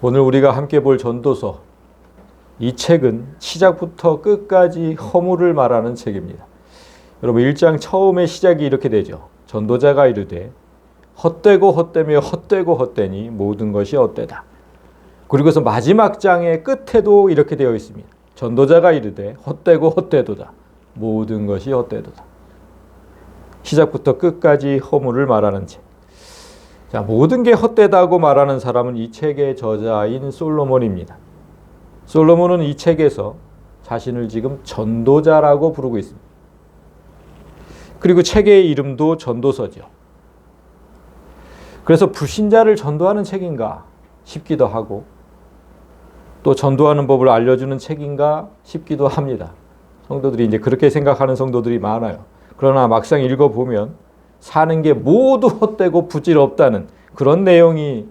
오늘 우리가 함께 볼 전도서, 이 책은 시작부터 끝까지 허물을 말하는 책입니다. 여러분 1장 처음에 시작이 이렇게 되죠. 전도자가 이르되 헛되고 헛되며 헛되고 헛되니 모든 것이 헛되다. 그리고서 마지막 장의 끝에도 이렇게 되어 있습니다. 전도자가 이르되 헛되고 헛되도다. 모든 것이 헛되도다. 시작부터 끝까지 허물을 말하는 책. 자, 모든 게 헛되다고 말하는 사람은 이 책의 저자인 솔로몬입니다. 솔로몬은 이 책에서 자신을 지금 전도자라고 부르고 있습니다. 그리고 책의 이름도 전도서죠. 그래서 불신자를 전도하는 책인가 싶기도 하고, 또 전도하는 법을 알려주는 책인가 싶기도 합니다. 성도들이 이제 그렇게 생각하는 성도들이 많아요. 그러나 막상 읽어보면 사는 게 모두 헛되고 부질없다는 그런 내용이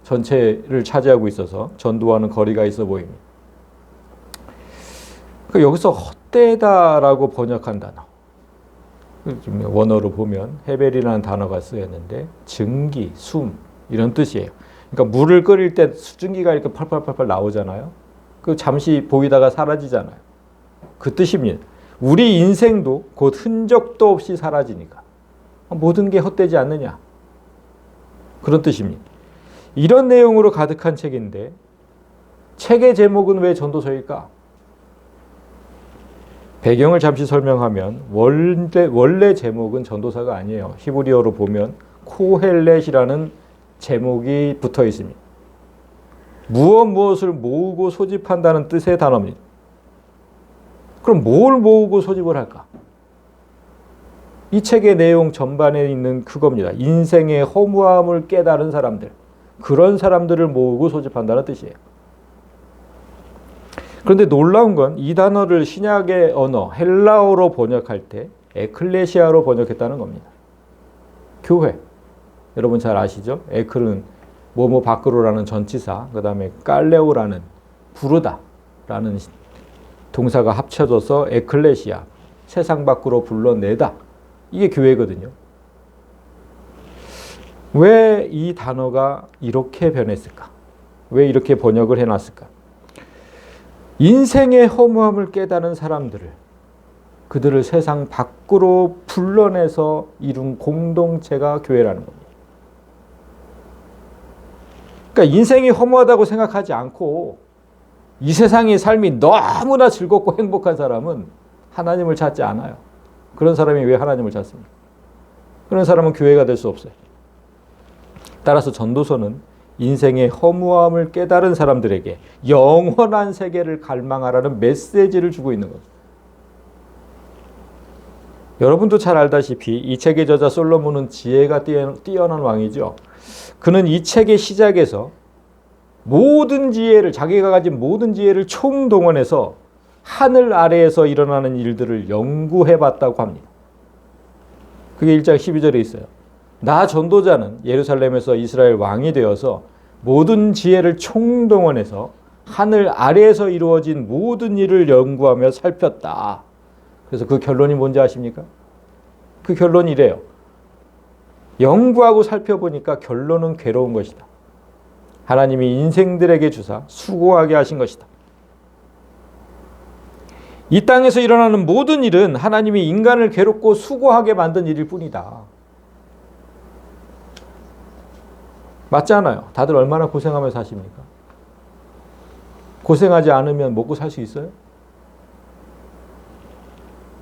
전체를 차지하고 있어서 전도와는 거리가 있어 보입니다. 여기서 헛되다라고 번역한 단어, 원어로 보면 헤벨이라는 단어가 쓰였는데 증기, 숨 이런 뜻이에요. 그러니까 물을 끓일 때 수증기가 이렇게 펄펄펄펄 나오잖아요. 그 잠시 보이다가 사라지잖아요. 그 뜻입니다. 우리 인생도 곧 흔적도 없이 사라지니까 모든 게 헛되지 않느냐, 그런 뜻입니다. 이런 내용으로 가득한 책인데 책의 제목은 왜 전도서일까? 배경을 잠시 설명하면 원래 제목은 전도서가 아니에요. 히브리어로 보면 코헬렛이라는 제목이 붙어 있습니다. 무엇을 모으고 소집한다는 뜻의 단어입니다. 그럼 뭘 모으고 소집을 할까? 이 책의 내용 전반에 있는 그겁니다. 인생의 허무함을 깨달은 사람들, 그런 사람들을 모으고 소집한다는 뜻이에요. 그런데 놀라운 건 이 단어를 신약의 언어 헬라어로 번역할 때 에클레시아로 번역했다는 겁니다. 교회. 여러분 잘 아시죠? 에클은 뭐뭐 밖으로라는 전치사, 그 다음에 깔레오라는 부르다라는 동사가 합쳐져서 에클레시아, 세상 밖으로 불러내다. 이게 교회거든요. 왜 이 단어가 이렇게 변했을까? 왜 이렇게 번역을 해놨을까? 인생의 허무함을 깨달은 사람들을, 그들을 세상 밖으로 불러내서 이룬 공동체가 교회라는 겁니다. 그러니까 인생이 허무하다고 생각하지 않고 이 세상의 삶이 너무나 즐겁고 행복한 사람은 하나님을 찾지 않아요. 그런 사람이 왜 하나님을 찾습니까? 그런 사람은 교회가 될 수 없어요. 따라서 전도서는 인생의 허무함을 깨달은 사람들에게 영원한 세계를 갈망하라는 메시지를 주고 있는 거죠. 여러분도 잘 알다시피 이 책의 저자 솔로몬은 지혜가 뛰어난 왕이죠. 그는 이 책의 시작에서 모든 지혜를, 자기가 가진 모든 지혜를 총동원해서 하늘 아래에서 일어나는 일들을 연구해봤다고 합니다. 그게 1장 12절에 있어요. 나 전도자는 예루살렘에서 이스라엘 왕이 되어서 모든 지혜를 총동원해서 하늘 아래에서 이루어진 모든 일을 연구하며 살폈다. 그래서 그 결론이 뭔지 아십니까? 그 결론이 이래요. 연구하고 살펴보니까 결론은 괴로운 것이다. 하나님이 인생들에게 주사 수고하게 하신 것이다. 이 땅에서 일어나는 모든 일은 하나님이 인간을 괴롭고 수고하게 만든 일일 뿐이다. 맞지 않아요? 다들 얼마나 고생하며 사십니까? 고생하지 않으면 먹고 살 수 있어요?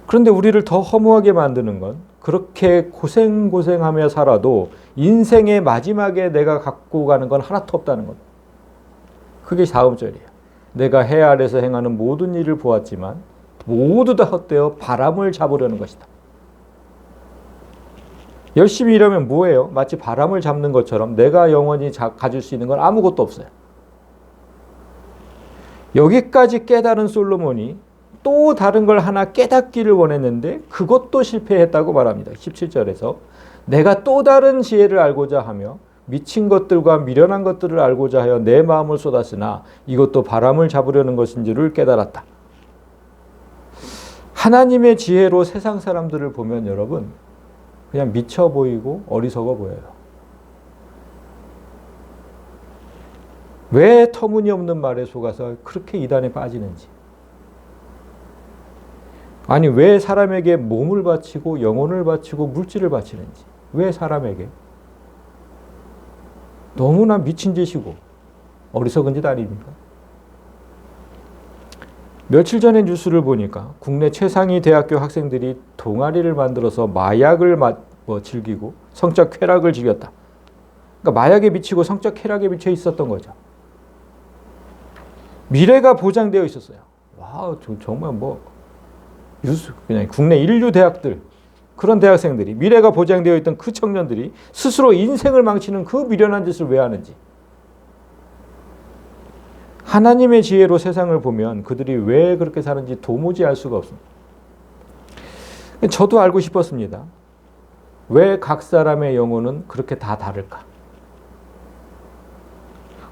그런데 우리를 더 허무하게 만드는 건 그렇게 고생하며 살아도 인생의 마지막에 내가 갖고 가는 건 하나도 없다는 것. 그게 다음 절이에요. 내가 해 아래서 행하는 모든 일을 보았지만 모두 다 헛되어 바람을 잡으려는 것이다. 열심히 일하면 뭐예요? 마치 바람을 잡는 것처럼 내가 영원히 가질 수 있는 건 아무것도 없어요. 여기까지 깨달은 솔로몬이 또 다른 걸 하나 깨닫기를 원했는데 그것도 실패했다고 말합니다. 17절에서 내가 또 다른 지혜를 알고자 하며 미친 것들과 미련한 것들을 알고자 하여 내 마음을 쏟았으나 이것도 바람을 잡으려는 것인 줄을 깨달았다. 하나님의 지혜로 세상 사람들을 보면 여러분 그냥 미쳐 보이고 어리석어 보여요. 왜 터무니없는 말에 속아서 그렇게 이단에 빠지는지. 아니 왜 사람에게 몸을 바치고 영혼을 바치고 물질을 바치는지. 왜 사람에게. 너무나 미친 짓이고 어리석은 짓 아닙니까? 며칠 전에 뉴스를 보니까 국내 최상위 대학교 학생들이 동아리를 만들어서 마약을 즐기고 성적 쾌락을 즐겼다. 그러니까 마약에 미치고 성적 쾌락에 미쳐 있었던 거죠. 미래가 보장되어 있었어요. 와, 정말 뉴스 그냥 국내 인류 대학들 그런 대학생들이 미래가 보장되어 있던 그 청년들이 스스로 인생을 망치는 그 미련한 짓을 왜 하는지. 하나님의 지혜로 세상을 보면 그들이 왜 그렇게 사는지 도무지 알 수가 없습니다. 저도 알고 싶었습니다. 왜 각 사람의 영혼은 그렇게 다 다를까?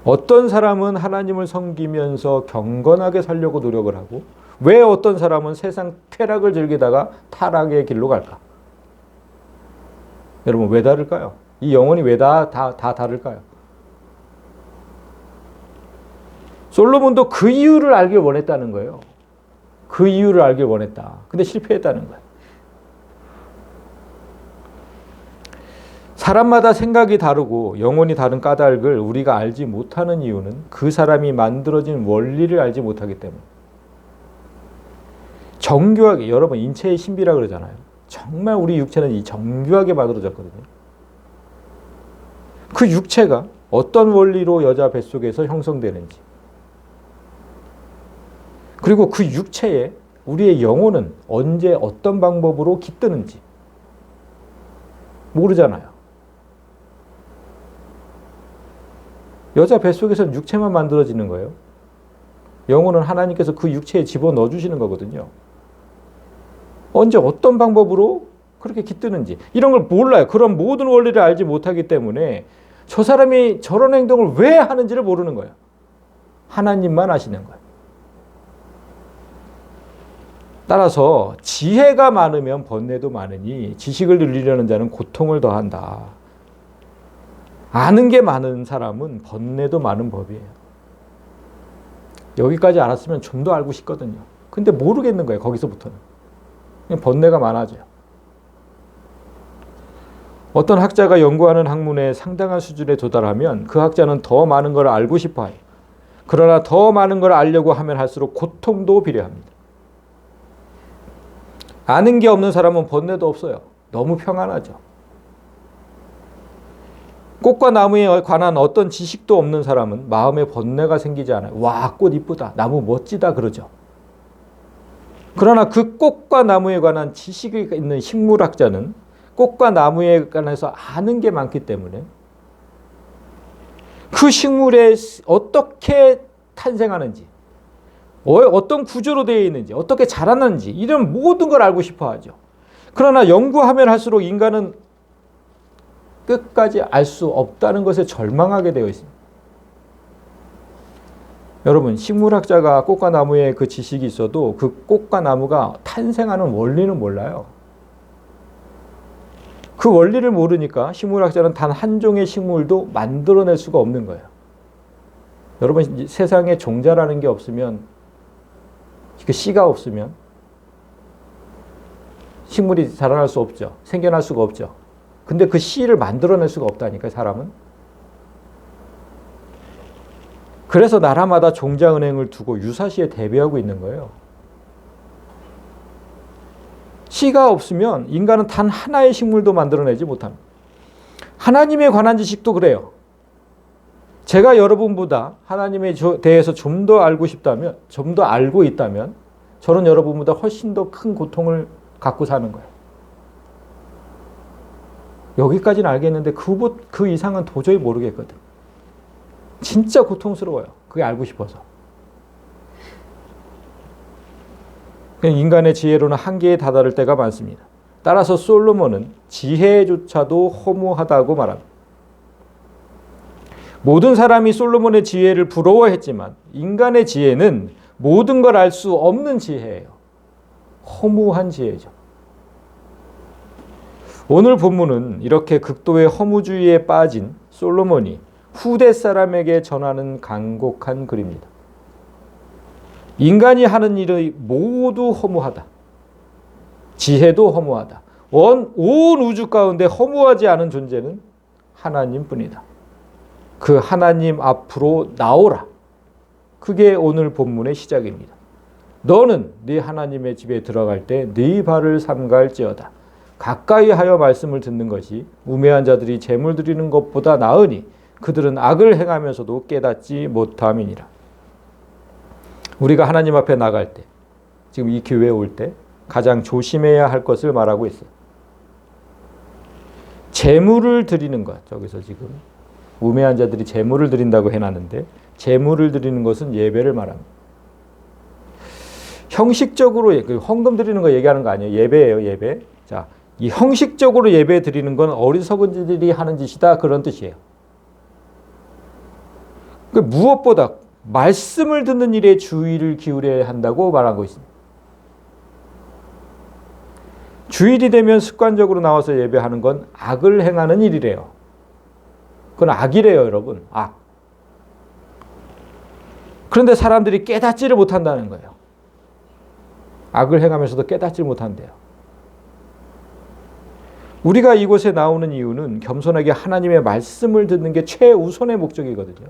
어떤 사람은 하나님을 섬기면서 경건하게 살려고 노력을 하고 왜 어떤 사람은 세상 쾌락을 즐기다가 타락의 길로 갈까? 여러분 왜 다를까요? 이 영혼이 왜 다 다를까요? 솔로몬도 그 이유를 알길 원했다는 거예요. 그 이유를 알길 원했다. 근데 실패했다는 거예요. 사람마다 생각이 다르고 영혼이 다른 까닭을 우리가 알지 못하는 이유는 그 사람이 만들어진 원리를 알지 못하기 때문에. 정교하게, 여러분 인체의 신비라 그러잖아요. 정말 우리 육체는 이 정교하게 만들어졌거든요. 그 육체가 어떤 원리로 여자 뱃속에서 형성되는지, 그리고 그 육체에 우리의 영혼은 언제 어떤 방법으로 깃드는지 모르잖아요. 여자 뱃속에서는 육체만 만들어지는 거예요. 영혼은 하나님께서 그 육체에 집어넣어 주시는 거거든요. 언제 어떤 방법으로 그렇게 깃드는지 이런 걸 몰라요. 그런 모든 원리를 알지 못하기 때문에 저 사람이 저런 행동을 왜 하는지를 모르는 거예요. 하나님만 아시는 거예요. 따라서 지혜가 많으면 번뇌도 많으니 지식을 늘리려는 자는 고통을 더한다. 아는 게 많은 사람은 번뇌도 많은 법이에요. 여기까지 알았으면 좀 더 알고 싶거든요. 근데 모르겠는 거예요. 거기서부터는. 그냥 번뇌가 많아져요. 어떤 학자가 연구하는 학문에 상당한 수준에 도달하면 그 학자는 더 많은 걸 알고 싶어 해요. 그러나 더 많은 걸 알려고 하면 할수록 고통도 비례합니다. 아는 게 없는 사람은 번뇌도 없어요. 너무 평안하죠. 꽃과 나무에 관한 어떤 지식도 없는 사람은 마음에 번뇌가 생기지 않아요. 와, 꽃 이쁘다. 나무 멋지다 그러죠. 그러나 그 꽃과 나무에 관한 지식이 있는 식물학자는 꽃과 나무에 관해서 아는 게 많기 때문에 그 식물에 어떻게 탄생하는지, 어떤 구조로 되어 있는지, 어떻게 자라는지 이런 모든 걸 알고 싶어 하죠. 그러나 연구하면 할수록 인간은 끝까지 알 수 없다는 것에 절망하게 되어 있습니다. 여러분, 식물학자가 꽃과 나무에 그 지식이 있어도 그 꽃과 나무가 탄생하는 원리는 몰라요. 그 원리를 모르니까 식물학자는 단 한 종의 식물도 만들어낼 수가 없는 거예요. 여러분, 세상에 종자라는 게 없으면, 그 씨가 없으면 식물이 자라날 수 없죠. 생겨날 수가 없죠. 근데 그 씨를 만들어낼 수가 없다니까요, 사람은. 그래서 나라마다 종자은행을 두고 유사시에 대비하고 있는 거예요. 씨가 없으면 인간은 단 하나의 식물도 만들어내지 못합니다. 하나님에 관한 지식도 그래요. 제가 여러분보다 하나님에 대해서 좀 더 알고 싶다면, 좀 더 알고 있다면 저는 여러분보다 훨씬 더 큰 고통을 갖고 사는 거예요. 여기까지는 알겠는데 그 이상은 도저히 모르겠거든. 진짜 고통스러워요. 그게 알고 싶어서. 인간의 지혜로는 한계에 다다를 때가 많습니다. 따라서 솔로몬은 지혜조차도 허무하다고 말합니다. 모든 사람이 솔로몬의 지혜를 부러워했지만 인간의 지혜는 모든 걸 알 수 없는 지혜예요. 허무한 지혜죠. 오늘 본문은 이렇게 극도의 허무주의에 빠진 솔로몬이 후대 사람에게 전하는 간곡한 글입니다. 인간이 하는 일이 모두 허무하다. 지혜도 허무하다. 온 우주 가운데 허무하지 않은 존재는 하나님뿐이다. 그 하나님 앞으로 나오라. 그게 오늘 본문의 시작입니다. 너는 네 하나님의 집에 들어갈 때 네 발을 삼갈지어다. 가까이 하여 말씀을 듣는 것이 우매한 자들이 재물 드리는 것보다 나으니 그들은 악을 행하면서도 깨닫지 못함이니라. 우리가 하나님 앞에 나갈 때, 지금 이 교회에 올 때 가장 조심해야 할 것을 말하고 있어요. 재물을 드리는 것. 저기서 지금 우매한 자들이 재물을 드린다고 해놨는데 재물을 드리는 것은 예배를 말합니다. 형식적으로 헌금 드리는 거 얘기하는 거 아니에요. 예배예요, 예배. 자, 이 형식적으로 예배 드리는 건 어리석은 자들이 하는 짓이다, 그런 뜻이에요. 무엇보다 말씀을 듣는 일에 주의를 기울여야 한다고 말하고 있습니다. 주일이 되면 습관적으로 나와서 예배하는 건 악을 행하는 일이래요. 그건 악이래요, 여러분. 악. 그런데 사람들이 깨닫지를 못한다는 거예요. 악을 행하면서도 깨닫지 못한대요. 우리가 이곳에 나오는 이유는 겸손하게 하나님의 말씀을 듣는 게 최우선의 목적이거든요.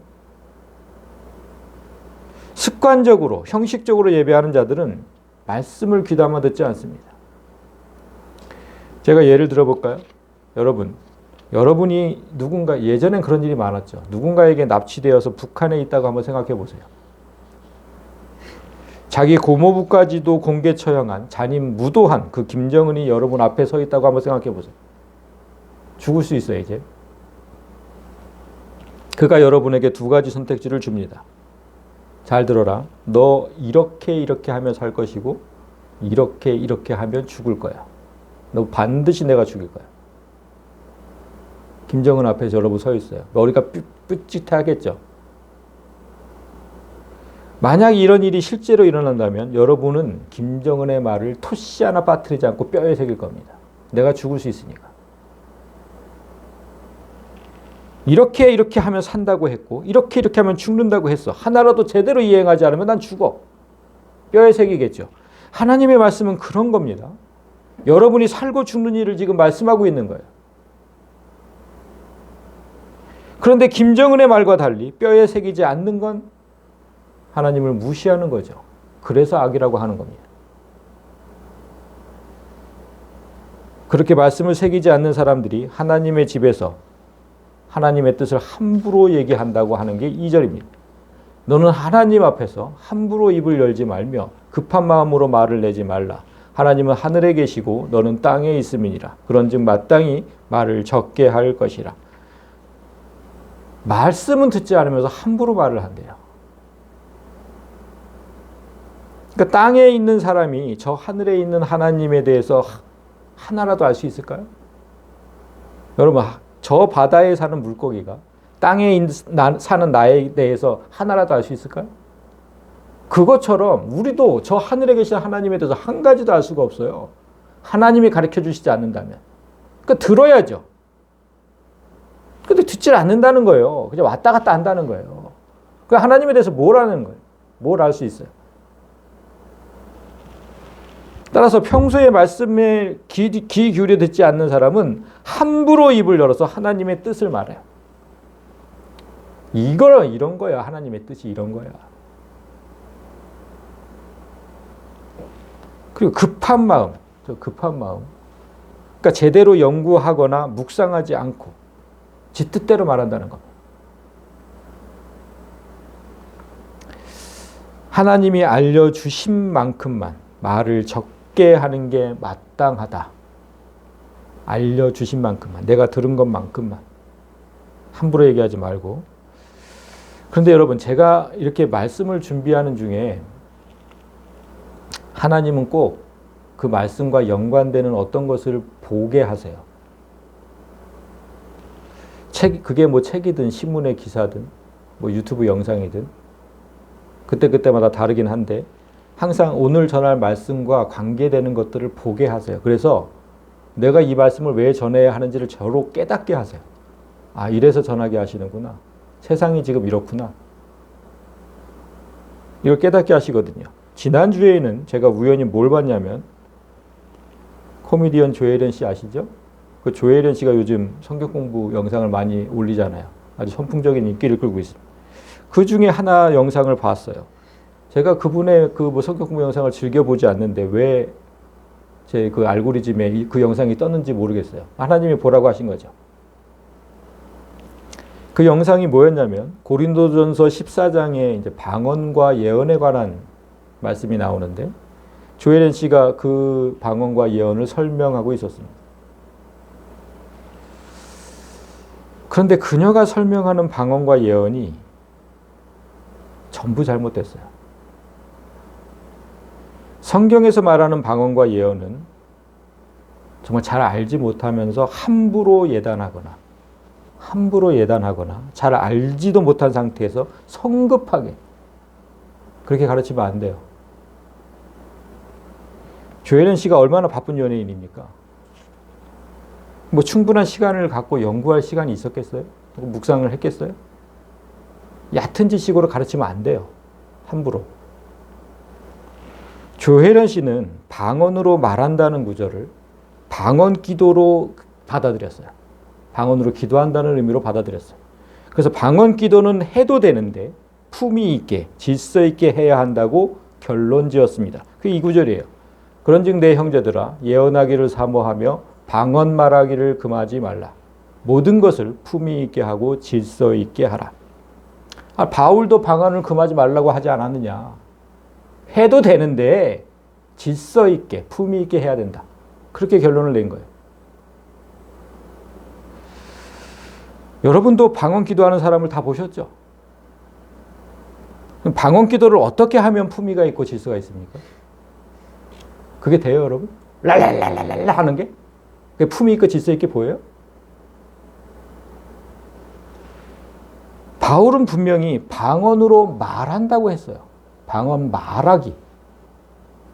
습관적으로, 형식적으로 예배하는 자들은 말씀을 귀담아 듣지 않습니다. 제가 예를 들어볼까요? 여러분이 누군가, 예전엔 그런 일이 많았죠. 누군가에게 납치되어서 북한에 있다고 한번 생각해 보세요. 자기 고모부까지도 공개 처형한 잔인 무도한 그 김정은이 여러분 앞에 서 있다고 한번 생각해 보세요. 죽을 수 있어요, 이제. 그가 여러분에게 두 가지 선택지를 줍니다. 잘 들어라. 너 이렇게 하면 살 것이고 이렇게 하면 죽을 거야. 너 반드시 내가 죽일 거야. 김정은 앞에 여러분 서 있어요. 머리가 삐끗하겠죠. 만약 이런 일이 실제로 일어난다면 여러분은 김정은의 말을 토시 하나 빠뜨리지 않고 뼈에 새길 겁니다. 내가 죽을 수 있으니까. 이렇게 하면 산다고 했고 이렇게 하면 죽는다고 했어. 하나라도 제대로 이행하지 않으면 난 죽어. 뼈에 새기겠죠. 하나님의 말씀은 그런 겁니다. 여러분이 살고 죽는 일을 지금 말씀하고 있는 거예요. 그런데 김정은의 말과 달리 뼈에 새기지 않는 건 하나님을 무시하는 거죠. 그래서 악이라고 하는 겁니다. 그렇게 말씀을 새기지 않는 사람들이 하나님의 집에서 하나님의 뜻을 함부로 얘기한다고 하는 게 2절입니다. 너는 하나님 앞에서 함부로 입을 열지 말며 급한 마음으로 말을 내지 말라. 하나님은 하늘에 계시고 너는 땅에 있음이니라. 그런즉 마땅히 말을 적게 할 것이라. 말씀은 듣지 않으면서 함부로 말을 한대요. 그러니까 땅에 있는 사람이 저 하늘에 있는 하나님에 대해서 하나라도 알 수 있을까요? 여러분, 저 바다에 사는 물고기가 땅에 사는 나에 대해서 하나라도 알 수 있을까요? 그것처럼 우리도 저 하늘에 계신 하나님에 대해서 한 가지도 알 수가 없어요. 하나님이 가르쳐 주시지 않는다면. 그러니까 들어야죠. 근데 듣질 않는다는 거예요. 그냥 왔다 갔다 한다는 거예요. 그 하나님에 대해서 뭘 아는 거예요? 뭘 알 수 있어요? 따라서 평소에 말씀에 귀 기울여 듣지 않는 사람은 함부로 입을 열어서 하나님의 뜻을 말해요. 이런 거야. 하나님의 뜻이 이런 거야. 그리고 급한 마음. 그러니까 제대로 연구하거나 묵상하지 않고 지 뜻대로 말한다는 겁니다. 하나님이 알려주신 만큼만 말을 적게 하는 게 마땅하다. 알려주신 만큼만, 내가 들은 것만큼만 함부로 얘기하지 말고. 그런데 여러분, 제가 이렇게 말씀을 준비하는 중에 하나님은 꼭 그 말씀과 연관되는 어떤 것을 보게 하세요. 그게 뭐 책이든 신문의 기사든 뭐 유튜브 영상이든 그때마다 다르긴 한데 항상 오늘 전할 말씀과 관계되는 것들을 보게 하세요. 그래서 내가 이 말씀을 왜 전해야 하는지를 저로 깨닫게 하세요. 아, 이래서 전하게 하시는구나. 세상이 지금 이렇구나. 이걸 깨닫게 하시거든요. 지난주에는 제가 우연히 뭘 봤냐면 코미디언 조혜련 씨 아시죠? 그 조혜련 씨가 요즘 성경 공부 영상을 많이 올리잖아요. 아주 선풍적인 인기를 끌고 있습니다. 그 중에 하나 영상을 봤어요. 제가 그분의 그 뭐 성경 공부 영상을 즐겨보지 않는데 왜 제 그 알고리즘에 그 영상이 떴는지 모르겠어요. 하나님이 보라고 하신 거죠. 그 영상이 뭐였냐면 고린도전서 14장에 이제 방언과 예언에 관한 말씀이 나오는데 조혜련 씨가 그 방언과 예언을 설명하고 있었습니다. 그런데 그녀가 설명하는 방언과 예언이 전부 잘못됐어요. 성경에서 말하는 방언과 예언은 정말 잘 알지 못하면서 함부로 예단하거나 잘 알지도 못한 상태에서 성급하게 그렇게 가르치면 안 돼요. 조혜련 씨가 얼마나 바쁜 연예인입니까? 뭐 충분한 시간을 갖고 연구할 시간이 있었겠어요? 묵상을 했겠어요? 얕은 지식으로 가르치면 안 돼요. 함부로. 조혜련 씨는 방언으로 말한다는 구절을 방언 기도로 받아들였어요. 방언으로 기도한다는 의미로 받아들였어요. 그래서 방언 기도는 해도 되는데 품위 있게 질서 있게 해야 한다고 결론 지었습니다. 그게 이 구절이에요. 그런즉 내 형제들아 예언하기를 사모하며 방언 말하기를 금하지 말라. 모든 것을 품위 있게 하고 질서 있게 하라. 바울도 방언을 금하지 말라고 하지 않았느냐. 해도 되는데 질서 있게 품위 있게 해야 된다. 그렇게 결론을 낸 거예요. 여러분도 방언 기도하는 사람을 다 보셨죠? 방언 기도를 어떻게 하면 품위가 있고 질서가 있습니까? 그게 돼요, 여러분? 랄랄랄랄라 하는 게? 그게 품위 있고 질서 있게 보여요? 바울은 분명히 방언으로 말한다고 했어요. 방언 말하기.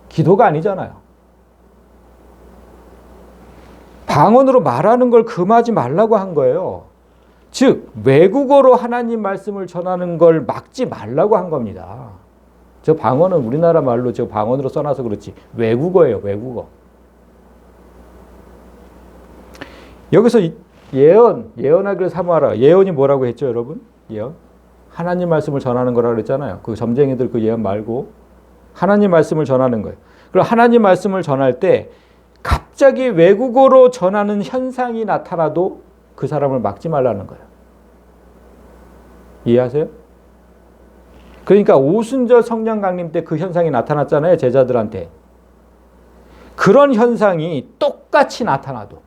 기도가 아니잖아요. 방언으로 말하는 걸 금하지 말라고 한 거예요. 즉 외국어로 하나님 말씀을 전하는 걸 막지 말라고 한 겁니다. 저 방언은 우리나라 말로 저 방언으로 써놔서 그렇지 외국어예요. 외국어. 여기서 예언하기를 사모하라. 예언이 뭐라고 했죠, 여러분? 예언. 하나님 말씀을 전하는 거라고 그랬잖아요. 그 점쟁이들 그 예언 말고 하나님 말씀을 전하는 거예요. 그리고 하나님 말씀을 전할 때 갑자기 외국어로 전하는 현상이 나타나도 그 사람을 막지 말라는 거예요. 이해하세요? 그러니까 오순절 성령 강림 때 그 현상이 나타났잖아요. 제자들한테. 그런 현상이 똑같이 나타나도.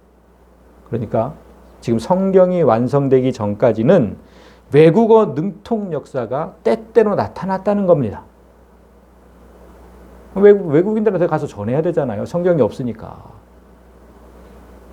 그러니까 지금 성경이 완성되기 전까지는 외국어 능통 역사가 때때로 나타났다는 겁니다. 외국인들한테 가서 전해야 되잖아요. 성경이 없으니까.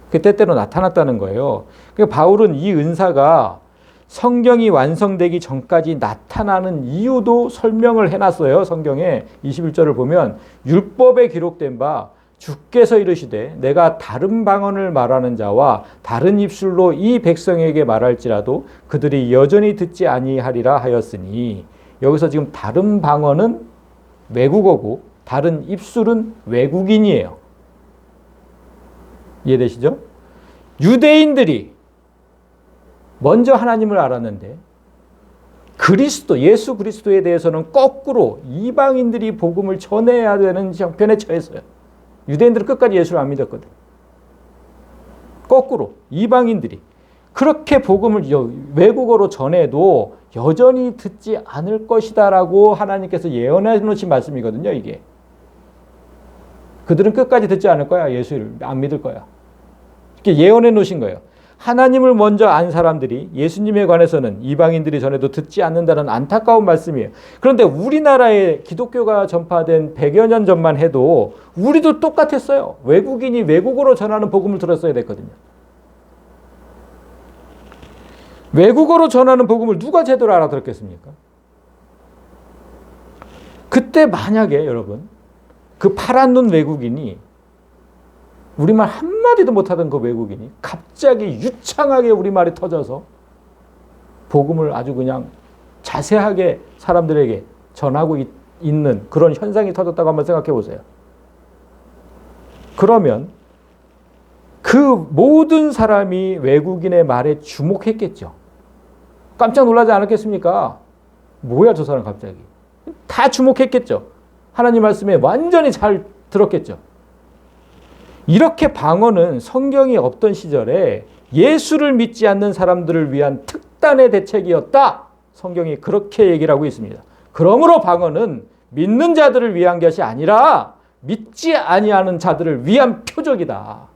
그게 때때로 나타났다는 거예요. 그러니까 바울은 이 은사가 성경이 완성되기 전까지 나타나는 이유도 설명을 해놨어요. 성경에 21절을 보면 율법에 기록된 바 주께서 이르시되 내가 다른 방언을 말하는 자와 다른 입술로 이 백성에게 말할지라도 그들이 여전히 듣지 아니하리라 하였으니 여기서 지금 다른 방언은 외국어고 다른 입술은 외국인이에요. 이해되시죠? 유대인들이 먼저 하나님을 알았는데 예수 그리스도에 대해서는 거꾸로 이방인들이 복음을 전해야 되는 형편에 처했어요. 유대인들은 끝까지 예수를 안 믿었거든. 거꾸로 이방인들이 그렇게 복음을 외국어로 전해도 여전히 듣지 않을 것이다라고 하나님께서 예언해 놓으신 말씀이거든요. 이게. 그들은 끝까지 듣지 않을 거야. 예수를 안 믿을 거야. 이렇게 예언해 놓으신 거예요. 하나님을 먼저 안 사람들이 예수님에 관해서는 이방인들이 전해도 듣지 않는다는 안타까운 말씀이에요. 그런데 우리나라에 기독교가 전파된 100여 년 전만 해도 우리도 똑같았어요. 외국인이 외국어로 전하는 복음을 들었어야 됐거든요. 외국어로 전하는 복음을 누가 제대로 알아들었겠습니까? 그때 만약에 여러분 그 파란 눈 외국인이 우리말 한마디도 못하던 그 외국인이 갑자기 유창하게 우리말이 터져서 복음을 아주 그냥 자세하게 사람들에게 전하고 있는 그런 현상이 터졌다고 한번 생각해 보세요. 그러면 그 모든 사람이 외국인의 말에 주목했겠죠. 깜짝 놀라지 않았겠습니까? 뭐야 저 사람 갑자기. 다 주목했겠죠. 하나님 말씀에 완전히 잘 들었겠죠. 이렇게 방언은 성경이 없던 시절에 예수를 믿지 않는 사람들을 위한 특단의 대책이었다. 성경이 그렇게 얘기를 하고 있습니다. 그러므로 방언은 믿는 자들을 위한 것이 아니라 믿지 아니하는 자들을 위한 표적이다.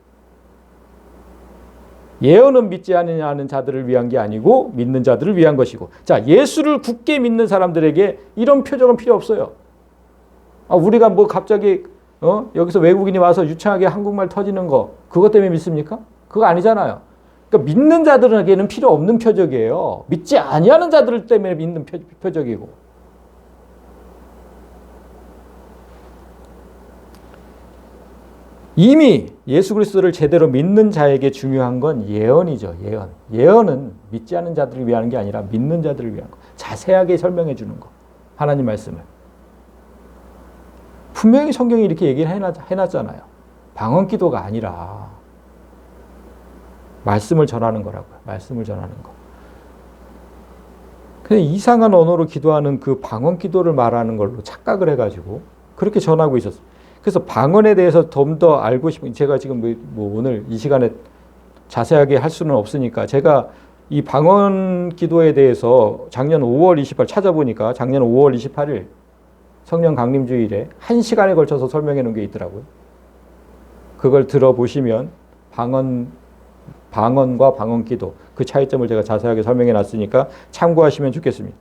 예언은 믿지 아니하는 자들을 위한 게 아니고 믿는 자들을 위한 것이고. 자, 예수를 굳게 믿는 사람들에게 이런 표적은 필요 없어요. 우리가 뭐 갑자기 여기서 외국인이 와서 유창하게 한국말 터지는 거 그것 때문에 믿습니까? 그거 아니잖아요. 그러니까 믿는 자들에게는 필요 없는 표적이에요. 믿지 아니하는 자들 때문에 믿는 표적이고. 이미 예수 그리스도를 제대로 믿는 자에게 중요한 건 예언이죠. 예언. 예언은 믿지 않는 자들을 위한 게 아니라 믿는 자들을 위한 거. 자세하게 설명해 주는 거. 하나님 말씀을. 분명히 성경이 이렇게 얘기를 해놨잖아요. 방언 기도가 아니라 말씀을 전하는 거라고요. 말씀을 전하는 거. 근데 이상한 언어로 기도하는 그 방언 기도를 말하는 걸로 착각을 해가지고 그렇게 전하고 있었어요. 그래서 방언에 대해서 좀 더 알고 싶은, 제가 지금 뭐 오늘 이 시간에 자세하게 할 수는 없으니까 제가 이 방언 기도에 대해서 작년 5월 28일 찾아보니까 작년 5월 28일 성령 강림주일에 1시간에 걸쳐서 설명해 놓은 게 있더라고요. 그걸 들어보시면 방언과 방언 기도 그 차이점을 제가 자세하게 설명해 놨으니까 참고하시면 좋겠습니다.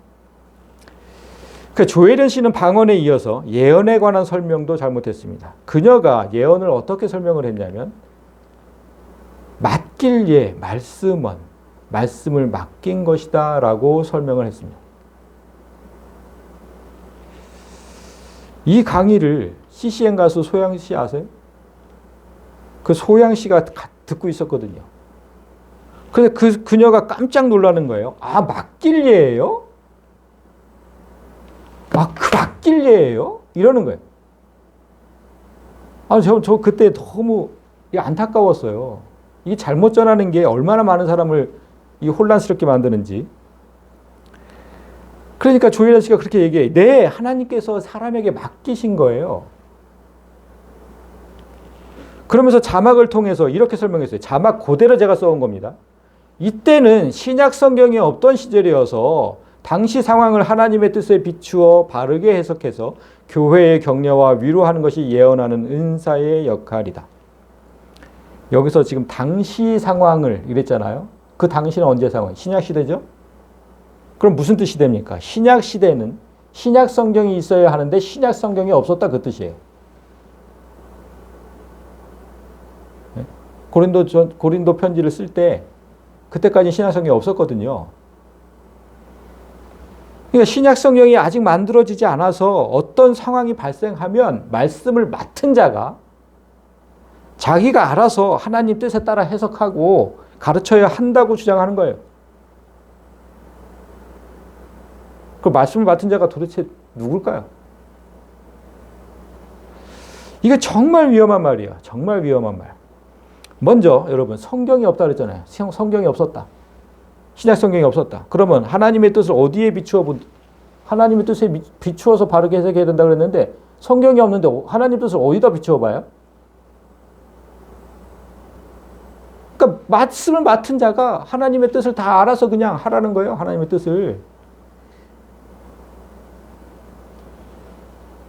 그 조혜련 씨는 방언에 이어서 예언에 관한 설명도 잘못했습니다. 그녀가 예언을 어떻게 설명을 했냐면 맡길 예, 말씀을 맡긴 것이다 라고 설명을 했습니다. 이 강의를 CCM 가수 소양 씨 아세요? 그 소양 씨가 듣고 있었거든요. 그래서 그녀가 깜짝 놀라는 거예요. 맡길 예예요? 그 맡길 예예요? 이러는 거예요. 저 그때 너무 안타까웠어요. 이게 잘못 전하는 게 얼마나 많은 사람을 혼란스럽게 만드는지. 그러니까 조혜련 씨가 그렇게 얘기해. 네, 하나님께서 사람에게 맡기신 거예요. 그러면서 자막을 통해서 이렇게 설명했어요. 자막 그대로 제가 써온 겁니다. 이때는 신약 성경이 없던 시절이어서 당시 상황을 하나님의 뜻에 비추어 바르게 해석해서 교회의 격려와 위로하는 것이 예언하는 은사의 역할이다. 여기서 지금 당시 상황을 이랬잖아요. 그 당시는 언제 상황? 신약 시대죠? 그럼 무슨 뜻이 됩니까? 신약 시대는 신약 성경이 있어야 하는데 신약 성경이 없었다 그 뜻이에요. 고린도 편지를 쓸 때 그때까지 신약 성경이 없었거든요. 그러니까 신약 성경이 아직 만들어지지 않아서 어떤 상황이 발생하면 말씀을 맡은 자가 자기가 알아서 하나님 뜻에 따라 해석하고 가르쳐야 한다고 주장하는 거예요. 그 말씀을 맡은 자가 도대체 누굴까요? 이게 정말 위험한 말이에요. 정말 위험한 말. 먼저 여러분 성경이 없다 그랬잖아요. 성경이 없었다. 신약 성경이 없었다. 그러면 하나님의 뜻을 어디에 하나님의 뜻에 비추어서 바르게 해석해야 된다 그랬는데 성경이 없는데 하나님 뜻을 어디다 비추어 봐요? 그러니까 말씀을 맡은 자가 하나님의 뜻을 다 알아서 그냥 하라는 거예요. 하나님의 뜻을.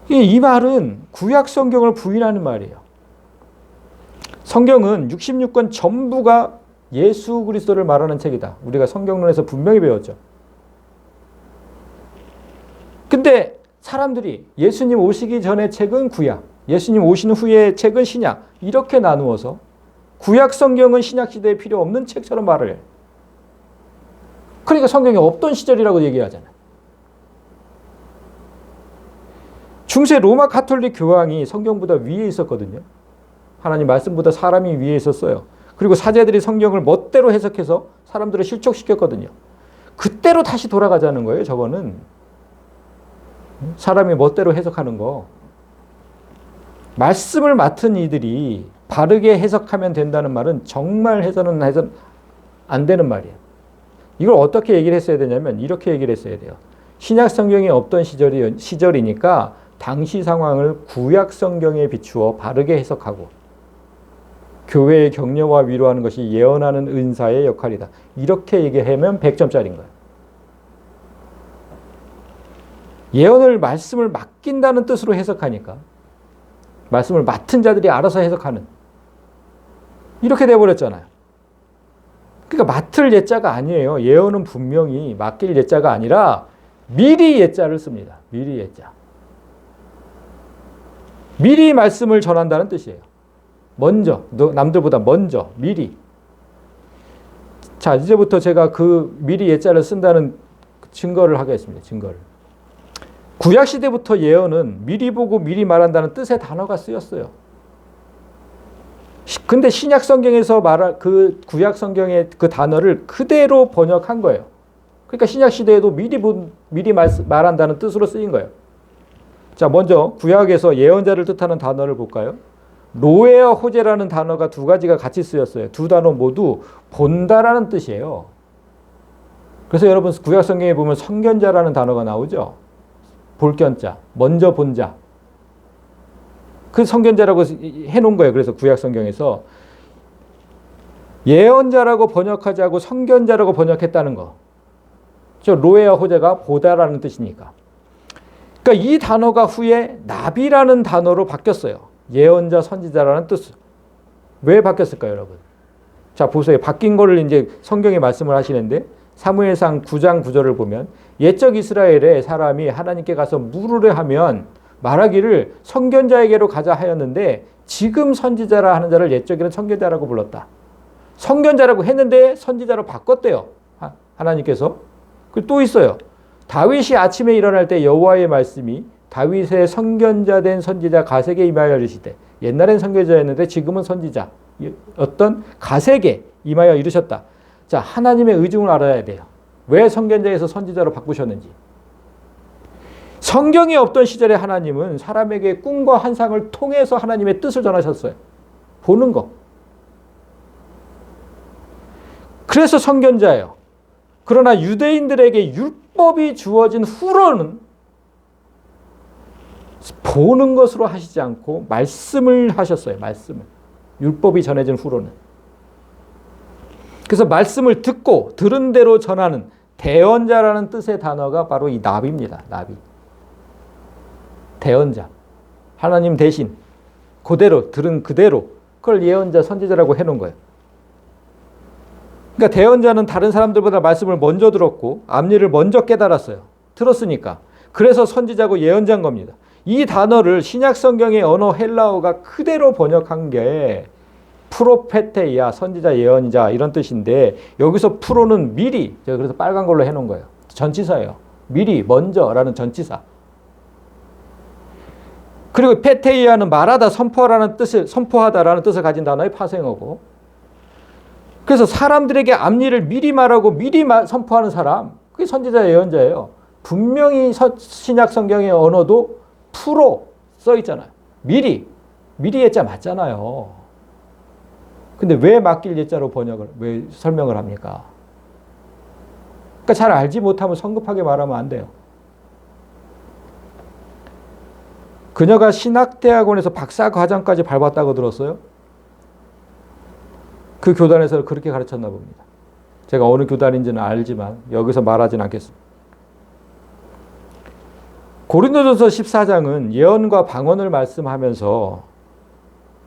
이 말은 구약 성경을 부인하는 말이에요. 성경은 66권 전부가 예수 그리스도를 말하는 책이다. 우리가 성경론에서 분명히 배웠죠. 근데 사람들이 예수님 오시기 전의 책은 구약, 예수님 오신 후의 책은 신약 이렇게 나누어서 구약 성경은 신약 시대에 필요 없는 책처럼 말을 해요. 그러니까 성경이 없던 시절이라고 얘기하잖아요. 중세 로마 가톨릭 교황이 성경보다 위에 있었거든요. 하나님 말씀보다 사람이 위에 있었어요. 그리고 사제들이 성경을 멋대로 해석해서 사람들을 실족시켰거든요. 그때로 다시 돌아가자는 거예요. 저거는 사람이 멋대로 해석하는 거. 말씀을 맡은 이들이 바르게 해석하면 된다는 말은 정말 해서는 안 되는 말이에요. 이걸 어떻게 얘기를 했어야 되냐면 이렇게 얘기를 했어야 돼요. 신약 성경이 없던 시절이니까 당시 상황을 구약 성경에 비추어 바르게 해석하고 교회의 격려와 위로하는 것이 예언하는 은사의 역할이다. 이렇게 얘기하면 100점짜리인 거예요. 예언을 말씀을 맡긴다는 뜻으로 해석하니까 말씀을 맡은 자들이 알아서 해석하는 이렇게 돼버렸잖아요. 그러니까 맡을 예자가 아니에요. 예언은 분명히 맡길 예자가 아니라 미리 예자를 씁니다. 미리 예자. 미리 말씀을 전한다는 뜻이에요. 먼저, 남들보다 먼저, 미리. 자, 이제부터 제가 그 미리 예자를 쓴다는 증거를 하겠습니다. 증거를. 구약시대부터 예언은 미리 보고 미리 말한다는 뜻의 단어가 쓰였어요. 근데 신약 성경에서 말할 그 구약 성경의 그 단어를 그대로 번역한 거예요. 그러니까 신약 시대에도 미리 말한다는 뜻으로 쓰인 거예요. 자, 먼저 구약에서 예언자를 뜻하는 단어를 볼까요? 로에와 호제라는 단어가 두 가지가 같이 쓰였어요. 두 단어 모두 본다라는 뜻이에요. 그래서 여러분 구약 성경에 보면 선견자라는 단어가 나오죠. 볼견자, 먼저 본 자. 그 선견자라고 해놓은 거예요. 그래서 구약 성경에서 예언자라고 번역하지 않고 선견자라고 번역했다는 거. 저 로에와 호제가 보다라는 뜻이니까. 그러니까 이 단어가 후에 나비라는 단어로 바뀌었어요. 예언자, 선지자라는 뜻. 왜 바뀌었을까요, 여러분? 자, 보세요. 바뀐 거를 이제 성경에 말씀을 하시는데 사무엘상 9장 9절을 보면 옛적 이스라엘의 사람이 하나님께 가서 물으려 하면 말하기를 선견자에게로 가자 하였는데 지금 선지자라 하는 자를 옛적에는 선견자라고 불렀다. 선견자라고 했는데 선지자로 바꿨대요. 하나님께서. 또 있어요. 다윗이 아침에 일어날 때 여호와의 말씀이 다윗의 선견자 된 선지자 가세게 임하여 이르시되 옛날엔 선견자였는데 지금은 선지자 어떤 가세게 임하여 이르셨다. 자, 하나님의 의중을 알아야 돼요. 왜 선견자에서 선지자로 바꾸셨는지. 성경이 없던 시절에 하나님은 사람에게 꿈과 환상을 통해서 하나님의 뜻을 전하셨어요. 보는 거. 그래서 선견자예요. 그러나 유대인들에게 율법이 주어진 후로는 보는 것으로 하시지 않고 말씀을 하셨어요. 말씀을. 율법이 전해진 후로는. 그래서 말씀을 듣고 들은 대로 전하는 대언자라는 뜻의 단어가 바로 이 나비입니다. 나비. 대언자. 하나님 대신 그대로 들은 그대로 그걸 예언자, 선지자라고 해놓은 거예요. 그러니까 대언자는 다른 사람들보다 말씀을 먼저 들었고 앞일을 먼저 깨달았어요. 들었으니까. 그래서 선지자고 예언자인 겁니다. 이 단어를 신약 성경의 언어 헬라어가 그대로 번역한 게 프로페테이아, 선지자, 예언자 이런 뜻인데 여기서 프로는 미리, 제가 그래서 빨간 걸로 해놓은 거예요. 전치사예요. 미리, 먼저라는 전치사. 그리고 페테이아는 말하다, 선포하다라는 뜻을 가진 단어의 파생어고. 그래서 사람들에게 앞일을 미리 말하고 미리 선포하는 사람, 그게 선지자, 예언자예요. 분명히 신약 성경의 언어도 프로 써 있잖아요. 미리 예자 맞잖아요. 근데 왜 맡길 예자로 왜 설명을 합니까? 그러니까 잘 알지 못하면 성급하게 말하면 안 돼요. 그녀가 신학대학원에서 박사 과정까지 밟았다고 들었어요? 그 교단에서 그렇게 가르쳤나 봅니다. 제가 어느 교단인지는 알지만 여기서 말하진 않겠습니다. 고린도전서 14장은 예언과 방언을 말씀하면서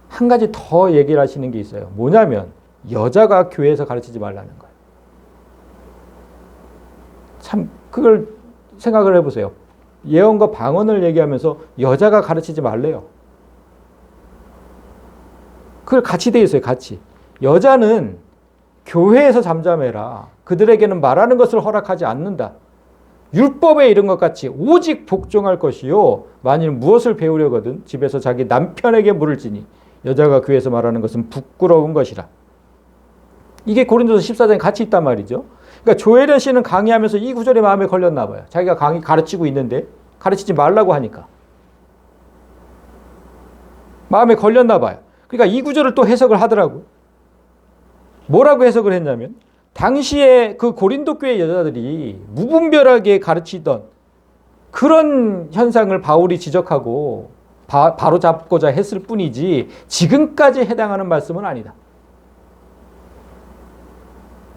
한 가지 더 얘기를 하시는 게 있어요. 뭐냐면 여자가 교회에서 가르치지 말라는 거예요. 참 그걸 생각을 해보세요. 예언과 방언을 얘기하면서 여자가 가르치지 말래요. 그걸 같이 돼 있어요. 같이. 여자는 교회에서 잠잠해라. 그들에게는 말하는 것을 허락하지 않는다. 율법에 이른 것 같이 오직 복종할 것이요. 만일 무엇을 배우려거든 집에서 자기 남편에게 물을지니 여자가 교회에서 말하는 것은 부끄러운 것이라. 이게 고린도서 14장에 같이 있단 말이죠. 그러니까 조혜련 씨는 강의하면서 이 구절이 마음에 걸렸나 봐요. 자기가 강의 가르치고 있는데 가르치지 말라고 하니까. 마음에 걸렸나 봐요. 그러니까 이 구절을 또 해석을 하더라고요. 뭐라고 해석을 했냐면 당시에 그 고린도 교회 여자들이 무분별하게 가르치던 그런 현상을 바울이 지적하고 바로 잡고자 했을 뿐이지 지금까지 해당하는 말씀은 아니다.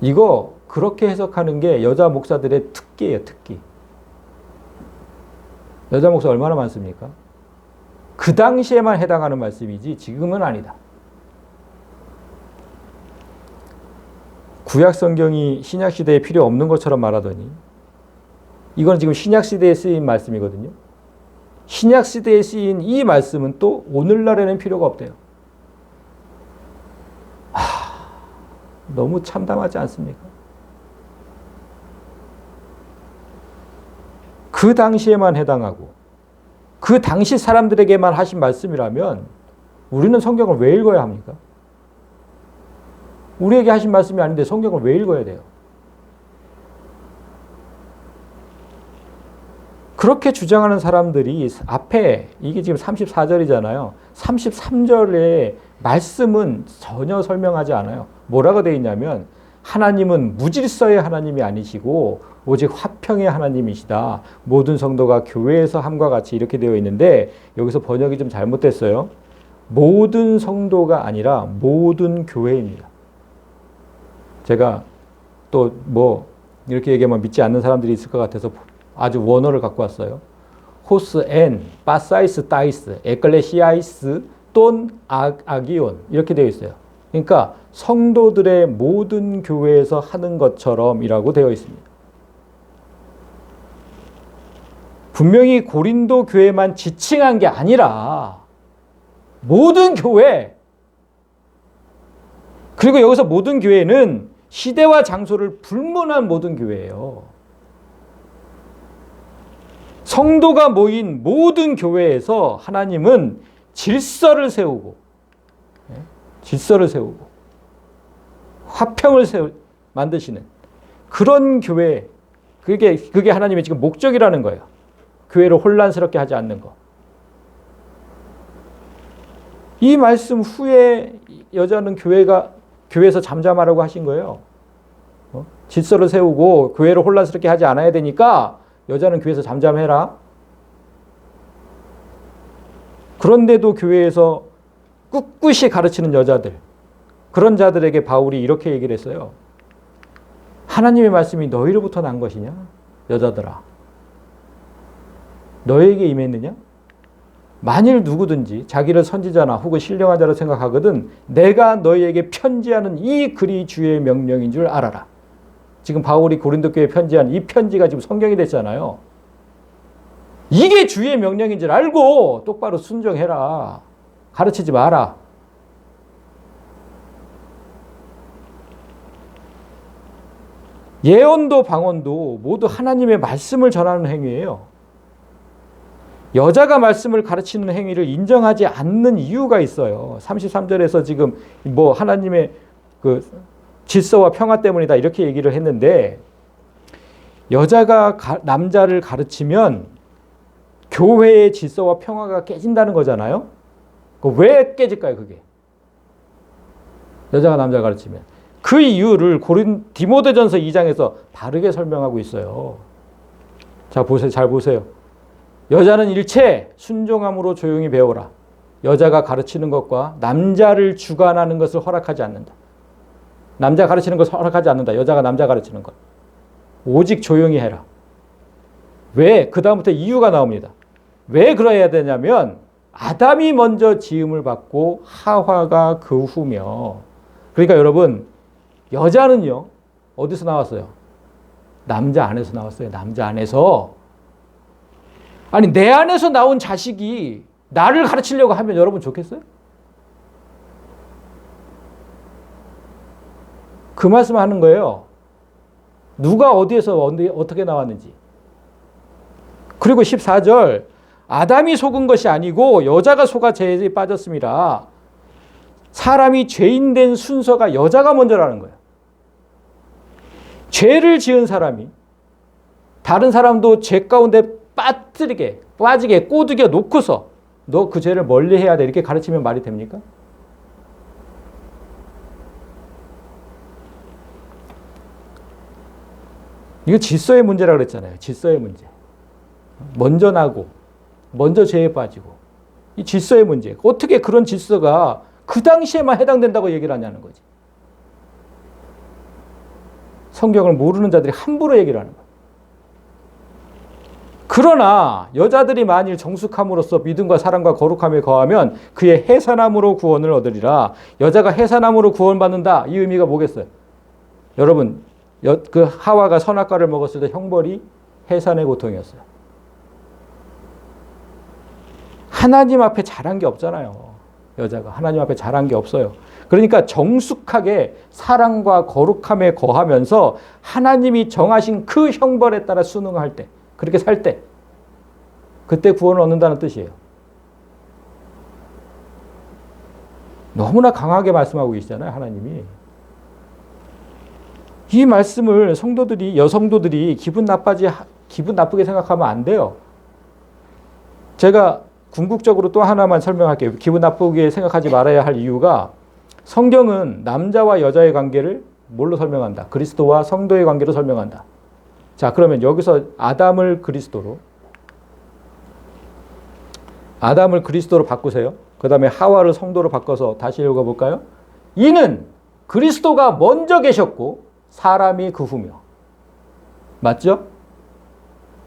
이거 그렇게 해석하는 게 여자 목사들의 특기예요, 특기. 여자 목사 얼마나 많습니까? 그 당시에만 해당하는 말씀이지 지금은 아니다. 구약 성경이 신약 시대에 필요 없는 것처럼 말하더니 이건 지금 신약 시대에 쓰인 말씀이거든요. 신약 시대에 쓰인 이 말씀은 또 오늘날에는 필요가 없대요. 너무 참담하지 않습니까? 그 당시에만 해당하고 그 당시 사람들에게만 하신 말씀이라면 우리는 성경을 왜 읽어야 합니까? 우리에게 하신 말씀이 아닌데 성경을 왜 읽어야 돼요? 그렇게 주장하는 사람들이 앞에 이게 지금 34절이잖아요. 33절의 말씀은 전혀 설명하지 않아요. 뭐라고 되어 있냐면 하나님은 무질서의 하나님이 아니시고 오직 화평의 하나님이시다. 모든 성도가 교회에서 함과 같이 이렇게 되어 있는데 여기서 번역이 좀 잘못됐어요. 모든 성도가 아니라 모든 교회입니다. 제가 또 뭐 이렇게 얘기하면 믿지 않는 사람들이 있을 것 같아서 아주 원어를 갖고 왔어요. 호스 엔 바사이스 다이스 에클레시아이스 돈 아기온 이렇게 되어 있어요. 그러니까 성도들의 모든 교회에서 하는 것처럼이라고 되어 있습니다. 분명히 고린도 교회만 지칭한 게 아니라 모든 교회, 그리고 여기서 모든 교회는 시대와 장소를 불문한 모든 교회예요. 성도가 모인 모든 교회에서 하나님은 질서를 세우고 화평을 만드시는 그런 교회, 그게 하나님의 지금 목적이라는 거예요. 교회를 혼란스럽게 하지 않는 거. 이 말씀 후에 여자는 교회에서 잠잠하라고 하신 거예요. 질서를 세우고 교회를 혼란스럽게 하지 않아야 되니까 여자는 교회에서 잠잠해라. 그런데도 교회에서 꿋꿋이 가르치는 여자들, 그런 자들에게 바울이 이렇게 얘기를 했어요. 하나님의 말씀이 너희로부터 난 것이냐? 여자들아. 너에게 임했느냐? 만일 누구든지 자기를 선지자나 혹은 신령한 자로 생각하거든 내가 너희에게 편지하는 이 글이 주의 명령인 줄 알아라. 지금 바울이 고린도 교회에 편지한 이 편지가 지금 성경이 됐잖아요. 이게 주의 명령인 줄 알고 똑바로 순종해라. 가르치지 마라. 예언도 방언도 모두 하나님의 말씀을 전하는 행위예요. 여자가 말씀을 가르치는 행위를 인정하지 않는 이유가 있어요. 33절에서 지금 뭐 하나님의 그 질서와 평화 때문이다 이렇게 얘기를 했는데 여자가 남자를 가르치면 교회의 질서와 평화가 깨진다는 거잖아요. 왜 깨질까요, 그게? 여자가 남자를 가르치면. 그 이유를 디모데전서 2장에서 바르게 설명하고 있어요. 자, 보세요. 잘 보세요. 여자는 일체 순종함으로 조용히 배워라. 여자가 가르치는 것과 남자를 주관하는 것을 허락하지 않는다. 남자 가르치는 것을 허락하지 않는다. 여자가 남자 가르치는 것. 오직 조용히 해라. 왜? 그 다음부터 이유가 나옵니다. 왜 그래야 되냐면 아담이 먼저 지음을 받고 하와가 그 후며. 그러니까 여러분, 여자는요 어디서 나왔어요? 남자 안에서 나왔어요. 남자 안에서. 아니 내 안에서 나온 자식이 나를 가르치려고 하면 여러분 좋겠어요? 그 말씀 하는 거예요. 누가 어디에서 어떻게 나왔는지. 그리고 14절 아담이 속은 것이 아니고 여자가 속아 죄에 빠졌습니다. 사람이 죄인된 순서가 여자가 먼저라는 거예요. 죄를 지은 사람이 다른 사람도 죄 가운데 빠지게 꼬드겨 놓고서 너 그 죄를 멀리 해야 돼 이렇게 가르치면 말이 됩니까? 이거 질서의 문제라고 그랬잖아요. 질서의 문제. 먼저 나고 먼저 죄에 빠지고 이 질서의 문제. 어떻게 그런 질서가 그 당시에만 해당된다고 얘기를 하냐는 거지. 성경을 모르는 자들이 함부로 얘기를 하는 거야. 그러나 여자들이 만일 정숙함으로써 믿음과 사랑과 거룩함에 거하면 그의 해산함으로 구원을 얻으리라. 여자가 해산함으로 구원받는다. 이 의미가 뭐겠어요? 여러분, 그 하와가 선악과를 먹었을 때 형벌이 해산의 고통이었어요. 하나님 앞에 잘한 게 없잖아요. 여자가 하나님 앞에 잘한 게 없어요. 그러니까 정숙하게 사랑과 거룩함에 거하면서 하나님이 정하신 그 형벌에 따라 순응할 때, 그렇게 살 때, 그때 구원을 얻는다는 뜻이에요. 너무나 강하게 말씀하고 계시잖아요, 하나님이. 이 말씀을 여성도들이 기분 나쁘게 생각하면 안 돼요. 제가 궁극적으로 또 하나만 설명할게요. 기분 나쁘게 생각하지 말아야 할 이유가 성경은 남자와 여자의 관계를 뭘로 설명한다? 그리스도와 성도의 관계로 설명한다. 자, 그러면 여기서 아담을 그리스도로 바꾸세요. 그 다음에 하와를 성도로 바꿔서 다시 읽어볼까요? 이는 그리스도가 먼저 계셨고 사람이 그 후며. 맞죠?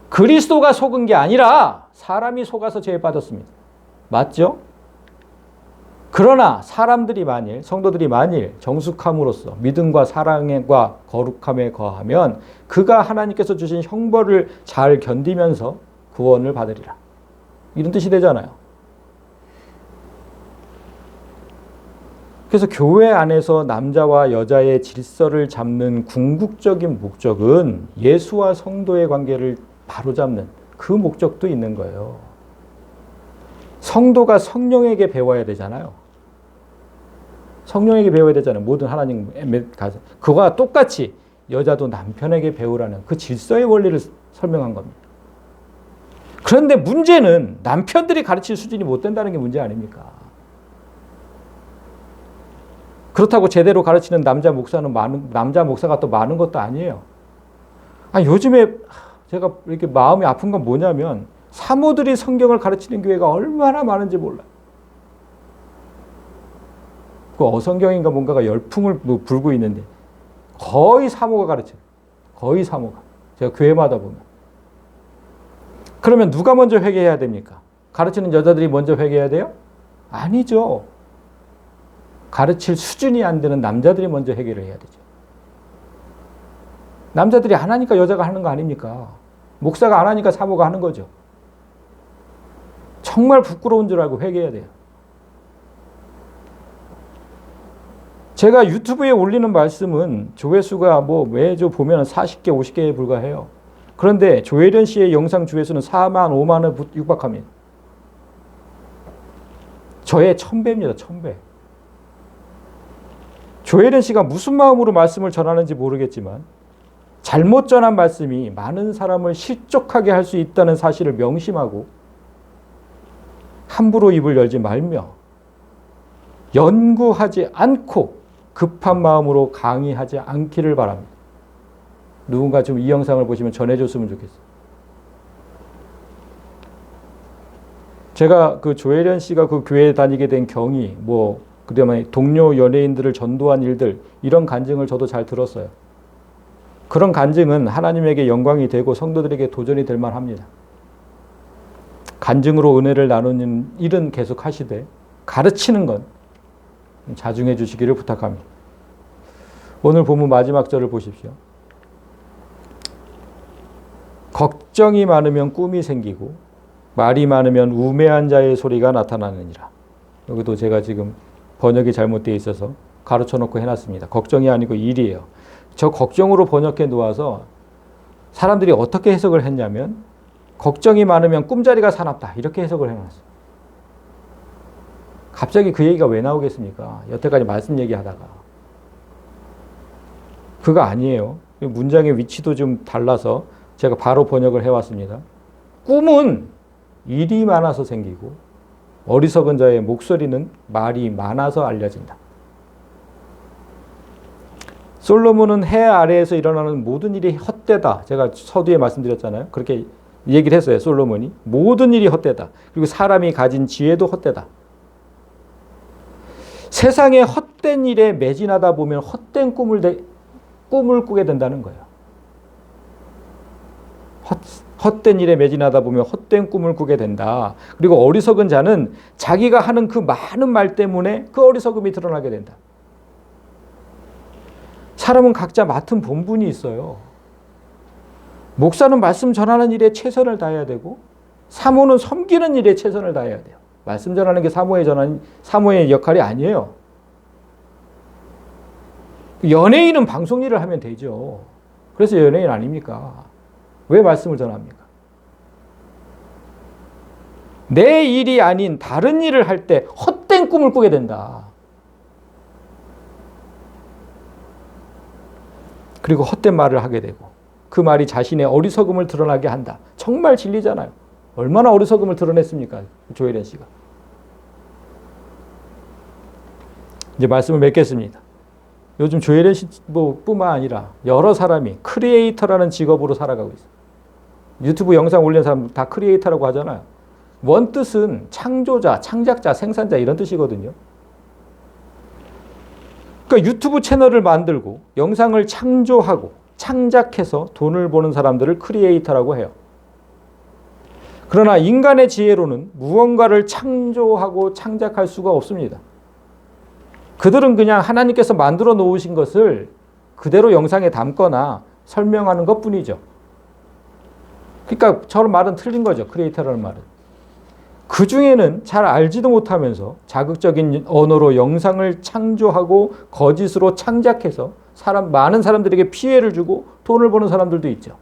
그리스도가 속은 게 아니라 사람이 속아서 죄에 빠졌습니다. 맞죠? 그러나 성도들이 만일 정숙함으로써 믿음과 사랑과 거룩함에 거하면 그가 하나님께서 주신 형벌을 잘 견디면서 구원을 받으리라. 이런 뜻이 되잖아요. 그래서 교회 안에서 남자와 여자의 질서를 잡는 궁극적인 목적은 예수와 성도의 관계를 바로잡는 그 목적도 있는 거예요. 성도가 성령에게 배워야 되잖아요. 성령에게 배워야 되잖아요. 모든 하나님 가서. 그거와 똑같이 여자도 남편에게 배우라는 그 질서의 원리를 설명한 겁니다. 그런데 문제는 남편들이 가르칠 수준이 못 된다는 게 문제 아닙니까? 그렇다고 제대로 가르치는 남자 목사가 또 많은 것도 아니에요. 요즘에 제가 이렇게 마음이 아픈 건 뭐냐면 사모들이 성경을 가르치는 교회가 얼마나 많은지 몰라요. 그 어성경인가 뭔가가 열풍을 불고 있는데 거의 사모가 가르쳐요. 거의 사모가. 제가 교회마다 보면. 그러면 누가 먼저 회개해야 됩니까? 가르치는 여자들이 먼저 회개해야 돼요? 아니죠. 가르칠 수준이 안 되는 남자들이 먼저 해결을 해야 되죠. 남자들이 안 하니까 여자가 하는 거 아닙니까? 목사가 안 하니까 사모가 하는 거죠. 정말 부끄러운 줄 알고 회개해야 돼요. 제가 유튜브에 올리는 말씀은 조회수가 매주 보면 40개, 50개에 불과해요. 그런데 조혜련 씨의 영상 조회수는 4만, 5만을 육박합니다. 저의 1000배입니다. 1000배. 조혜련 씨가 무슨 마음으로 말씀을 전하는지 모르겠지만 잘못 전한 말씀이 많은 사람을 실족하게 할 수 있다는 사실을 명심하고 함부로 입을 열지 말며 연구하지 않고 급한 마음으로 강의하지 않기를 바랍니다. 누군가 좀 이 영상을 보시면 전해줬으면 좋겠어요. 제가 그 조혜련 씨가 그 교회에 다니게 된 경위, 그다음에 동료 연예인들을 전도한 일들, 이런 간증을 저도 잘 들었어요. 그런 간증은 하나님에게 영광이 되고 성도들에게 도전이 될 만합니다. 간증으로 은혜를 나누는 일은 계속 하시되 가르치는 건 자중해 주시기를 부탁합니다. 오늘 본문 마지막 절을 보십시오. 걱정이 많으면 꿈이 생기고 말이 많으면 우매한 자의 소리가 나타나느니라. 여기도 제가 지금 번역이 잘못되어 있어서 가르쳐 놓고 해놨습니다. 걱정이 아니고 일이에요. 저 걱정으로 번역해 놓아서 사람들이 어떻게 해석을 했냐면 걱정이 많으면 꿈자리가 사납다 이렇게 해석을 해놨어요. 갑자기 그 얘기가 왜 나오겠습니까? 여태까지 말씀 얘기하다가. 그거 아니에요. 문장의 위치도 좀 달라서 제가 바로 번역을 해왔습니다. 꿈은 일이 많아서 생기고 어리석은 자의 목소리는 말이 많아서 알려진다. 솔로몬은 해 아래에서 일어나는 모든 일이 헛되다. 제가 서두에 말씀드렸잖아요. 그렇게 얘기를 했어요. 솔로몬이. 모든 일이 헛되다. 그리고 사람이 가진 지혜도 헛되다. 세상에 헛된 일에 매진하다 보면 헛된 꿈을 꾸게 된다는 거예요. 헛된 일에 매진하다 보면 헛된 꿈을 꾸게 된다. 그리고 어리석은 자는 자기가 하는 그 많은 말 때문에 그 어리석음이 드러나게 된다. 사람은 각자 맡은 본분이 있어요. 목사는 말씀 전하는 일에 최선을 다해야 되고 사모는 섬기는 일에 최선을 다해야 돼요. 말씀 전하는 게 사모의 역할이 아니에요. 연예인은 방송 일을 하면 되죠. 그래서 연예인 아닙니까? 왜 말씀을 전합니까? 내 일이 아닌 다른 일을 할 때 헛된 꿈을 꾸게 된다. 그리고 헛된 말을 하게 되고 그 말이 자신의 어리석음을 드러나게 한다. 정말 진리잖아요. 얼마나 어리석음을 드러냈습니까? 조혜련 씨가. 이제 말씀을 맺겠습니다. 요즘 조혜련 씨 뿐만 아니라 여러 사람이 크리에이터라는 직업으로 살아가고 있어요. 유튜브 영상 올리는 사람 다 크리에이터라고 하잖아요. 원뜻은 창조자, 창작자, 생산자 이런 뜻이거든요. 그러니까 유튜브 채널을 만들고 영상을 창조하고 창작해서 돈을 버는 사람들을 크리에이터라고 해요. 그러나 인간의 지혜로는 무언가를 창조하고 창작할 수가 없습니다. 그들은 그냥 하나님께서 만들어 놓으신 것을 그대로 영상에 담거나 설명하는 것뿐이죠. 그러니까 저 말은 틀린 거죠. 크리에이터라는 말은. 그 중에는 잘 알지도 못하면서 자극적인 언어로 영상을 창조하고 거짓으로 창작해서 많은 사람들에게 피해를 주고 돈을 버는 사람들도 있죠.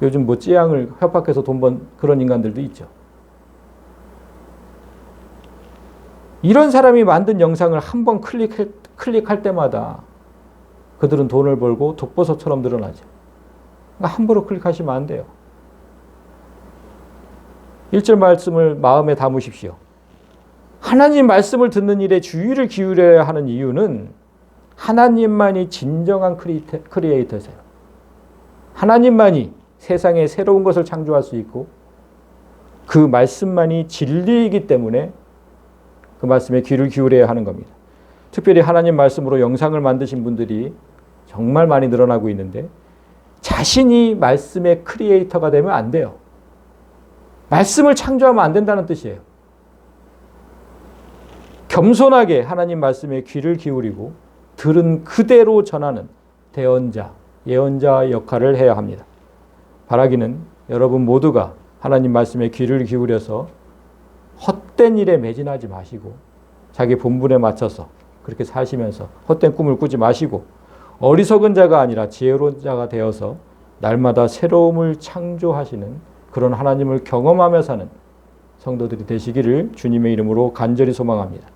요즘 찌양을 협박해서 돈 번 그런 인간들도 있죠. 이런 사람이 만든 영상을 한번 클릭할 때마다 그들은 돈을 벌고 독버섯처럼 늘어나죠. 그러니까 함부로 클릭하시면 안 돼요. 1절 말씀을 마음에 담으십시오. 하나님 말씀을 듣는 일에 주의를 기울여야 하는 이유는 하나님만이 진정한 크리에이터세요. 하나님만이 세상에 새로운 것을 창조할 수 있고 그 말씀만이 진리이기 때문에 그 말씀에 귀를 기울여야 하는 겁니다. 특별히 하나님 말씀으로 영상을 만드신 분들이 정말 많이 늘어나고 있는데 자신이 말씀의 크리에이터가 되면 안 돼요. 말씀을 창조하면 안 된다는 뜻이에요. 겸손하게 하나님 말씀에 귀를 기울이고 들은 그대로 전하는 대언자, 예언자 역할을 해야 합니다. 바라기는 여러분 모두가 하나님 말씀에 귀를 기울여서 헛된 일에 매진하지 마시고 자기 본분에 맞춰서 그렇게 사시면서 헛된 꿈을 꾸지 마시고 어리석은 자가 아니라 지혜로운 자가 되어서 날마다 새로움을 창조하시는 그런 하나님을 경험하며 사는 성도들이 되시기를 주님의 이름으로 간절히 소망합니다.